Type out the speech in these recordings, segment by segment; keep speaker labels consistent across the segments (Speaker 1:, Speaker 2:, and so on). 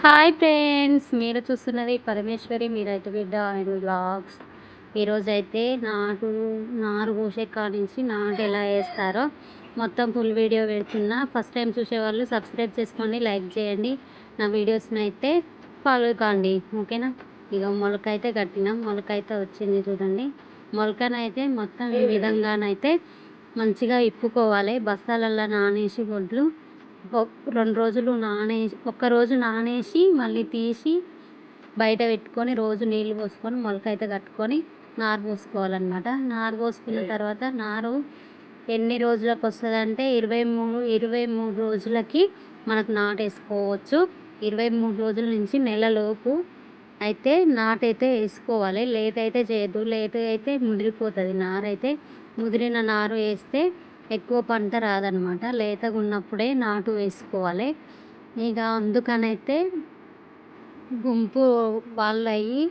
Speaker 1: Hi friends, మీరు చూస్తున్నది పరమేశ్వరి మీరైతే బిడ్డ అండ్ వ్లాగ్స్. ఈరోజైతే నారు పోసే కాడ నుంచి నాటు ఎలా వేస్తారో మొత్తం ఫుల్ వీడియో పెడుతున్నా. ఫస్ట్ టైం చూసేవాళ్ళు సబ్స్క్రైబ్ చేసుకోండి, లైక్ చేయండి, నా వీడియోస్ని అయితే ఫాలో కాండి, ఓకేనా. ఇక మొలకైతే కట్టినాం, మొలకైతే వచ్చింది చూడండి. మొలకనైతే మొత్తం ఈ విధంగానైతే మంచిగా ఇప్పుకోవాలి. బస్తాలల్లో నానేసి వడ్లు 2 రోజులు ఒక్కరోజు నానేసి మళ్ళీ తీసి బయట పెట్టుకొని రోజు నీళ్ళు పోసుకొని మొలకైతే కట్టుకొని నారు పోసుకోవాలన్నమాట. నారు పోసుకున్న తర్వాత నారు ఎన్ని రోజులకు వస్తుంది అంటే 23 రోజులకి మనకు నాటు వేసుకోవచ్చు. 23 రోజుల నుంచి నెలలోపు అయితే నాటైతే వేసుకోవాలి. లేట్ అయితే చేయొద్దు, లేట్ అయితే ముదిరిపోతుంది నారైతే. ముదిరిన నారు వేస్తే ఎక్కువ పంట రాదనమాట. లేతగా ఉన్నప్పుడే నాటు వేసుకోవాలి. ఇక అందుకనైతే గుంపు వాళ్ళు అయ్యి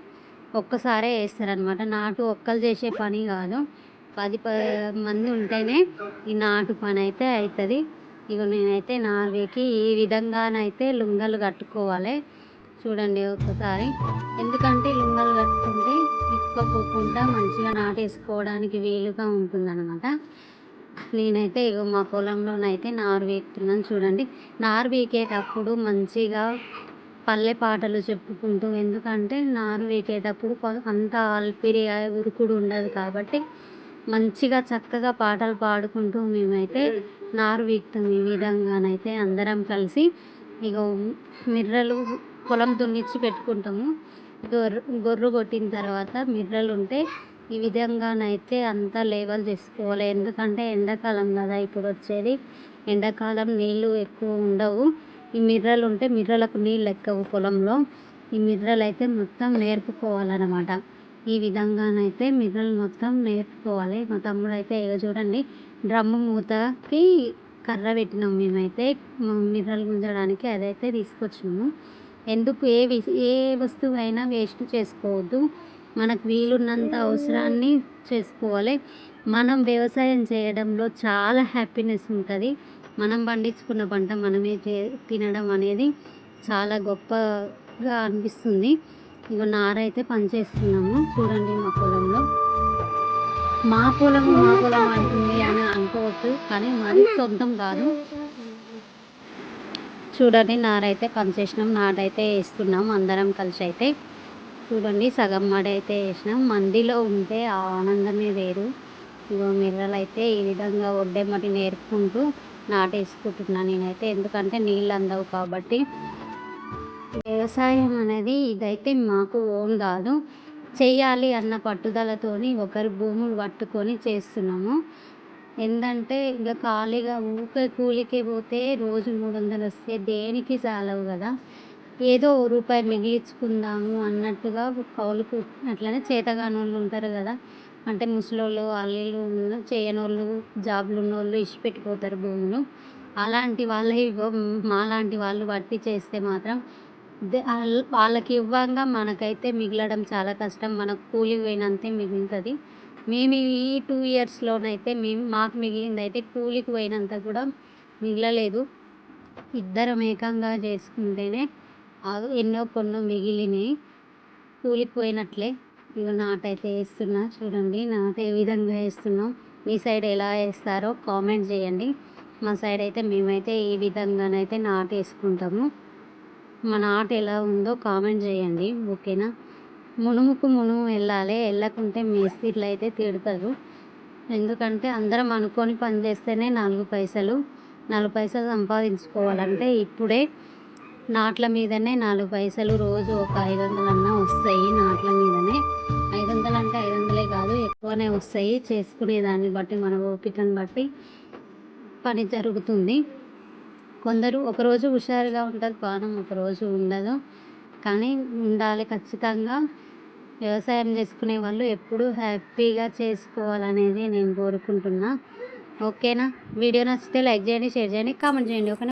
Speaker 1: ఒక్కసారే వేస్తారనమాట. నాటు ఒక్కరు చేసే పని కాదు, 10 మంది ఉంటేనే ఈ నాటు పని అయితే అవుతుంది. ఇక నేనైతే నారుకి ఈ విధంగానైతే లుంగలు కట్టుకోవాలి చూడండి ఒకసారి. ఎందుకంటే లుంగలు కట్టుకుంటే ఇప్పుకోకుండా మంచిగా నాటేసుకోవడానికి వీలుగా ఉంటుందన్నమాట. నేనైతే ఇక మా పొలంలోనైతే నారు వీకుతున్నాను చూడండి. నారు వీకేటప్పుడు మంచిగా పల్లె పాటలు చెప్పుకుంటూ, ఎందుకంటే నారు వీకేటప్పుడు అంత అల్పిరి ఉరుకుడు ఉండదు కాబట్టి మంచిగా చక్కగా పాటలు పాడుకుంటూ మేమైతే నారు వీకుతాం. ఈ విధంగానైతే అందరం కలిసి ఇక మిర్రలు పొలం దున్నిచ్చి పెట్టుకుంటాము. గొర్రు కొట్టిన తర్వాత మిర్రలు ఉంటే ఈ విధంగానైతే అంతా లేవల్ చేసుకోవాలి. ఎందుకంటే ఎండాకాలం కదా ఇప్పుడు వచ్చేది, ఎండాకాలం నీళ్ళు ఎక్కువ ఉండవు. ఈ మిర్రలు ఉంటే మిర్రలకు నీళ్ళు ఎక్కవు పొలంలో. ఈ మిర్రలు అయితే మొత్తం నేర్పుకోవాలన్నమాట. ఈ విధంగానైతే మిర్రలు మొత్తం నేర్పుకోవాలి. మా తమ్ముడు అయితే చూడండి డ్రమ్ము మూతకి కర్ర పెట్టినాం మేమైతే మిర్రలు గుంజడానికి. అదైతే తీసుకొచ్చినాము. ఎందుకు ఏ వస్తువు అయినా వేస్ట్ చేసుకోవద్దు, మనకు వీలున్నంత అవసరాన్ని చేసుకోవాలి. మనం వ్యవసాయం చేయడంలో చాలా హ్యాపీనెస్ ఉంటుంది. మనం పండించుకున్న పంట మనమే తినడం అనేది చాలా గొప్పగా అనిపిస్తుంది. ఇక నారైతే పనిచేస్తున్నాము చూడండి. మా పొలం అంటుంది అని అనుకోవద్దు, కానీ మరి సొంతం కాదు. చూడండి నారైతే పనిచేసినాం, నాటైతే వేస్తున్నాం అందరం కలిసి. అయితే చూడండి సగం మడి అయితే వేసినాం. మందిలో ఉంటే ఆ ఆనందమే వేరు. ఇగో మిర్రలు అయితే ఈ విధంగా ఒడ్డెమ్మటి నేర్పుకుంటూ నాటేసుకుంటున్నాను నేనైతే. ఎందుకంటే నీళ్ళు అందవు కాబట్టి. వ్యవసాయం అనేది ఇదైతే మాకు ఓన్ కాదు, చెయ్యాలి అన్న పట్టుదలతోని ఒకరి భూములు పట్టుకొని చేస్తున్నాము. ఏంటంటే ఇక ఖాళీగా ఊకే కూలికి పోతే రోజు 300 వస్తే దేనికి చాలవు కదా. ఏదో రూపాయి మిగిలించుకుందాము అన్నట్టుగా కౌలుకు అట్లనే చేతగాని వాళ్ళు ఉంటారు కదా, అంటే ముసలోళ్ళు వాళ్ళు చేయనోళ్ళు జాబ్లు ఉన్నోళ్ళు ఇచ్చిపెట్టిపోతారు భూములు. అలాంటి వాళ్ళే మాలాంటి వాళ్ళు బట్టి చేస్తే మాత్రం వాళ్ళకి ఇవ్వంగా మనకైతే మిగలడం చాలా కష్టం. మనకు కూలి పోయినంతే మిగులుతుంది. మేము ఈ 2 ఇయర్స్లోనైతే మాకు మిగిలింది అయితే కూలికి పోయినంత కూడా మిగలలేదు. ఇద్దరం ఏకంగా చేసుకుంటేనే ఎన్నో కొన్నో మిగిలినాయి, కూలికి పోయినట్లే. ఇక నాటైతే వేస్తున్నా చూడండి. నాటు ఏ విధంగా వేస్తున్నాం, మీ సైడ్ ఎలా వేస్తారో కామెంట్ చేయండి. మా సైడ్ అయితే మేమైతే ఈ విధంగానైతే నాటు వేసుకుంటాము. మా నాటు ఎలా ఉందో కామెంట్ చేయండి, ఓకేనా. మునుముకు వెళ్ళాలి, వెళ్ళకుంటే మేస్త్రీలు అయితే తిడతారు. ఎందుకంటే అందరం అనుకొని పని చేస్తేనే 4 పైసలు సంపాదించుకోవాలంటే ఇప్పుడే నాట్ల మీదనే 4 పైసలు, రోజు ఒక 500 అన్నా వస్తాయి. నాట్ల మీదనే 500 అంటే 500 కాదు, ఎక్కువనే వస్తాయి. చేసుకునే దాన్ని బట్టి మన ఓపికను బట్టి పని జరుగుతుంది. కొందరు ఒకరోజు హుషారుగా ఉంటుంది పానం, ఒకరోజు ఉండదు. కానీ ఉండాలి ఖచ్చితంగా. వ్యవసాయం చేసుకునే వాళ్ళు ఎప్పుడూ హ్యాపీగా చేసుకోవాలనేది నేను కోరుకుంటున్నా, ఓకేనా. వీడియో నచ్చితే లైక్ చేయండి, షేర్ చేయండి, కామెంట్ చేయండి, ఓకేనా.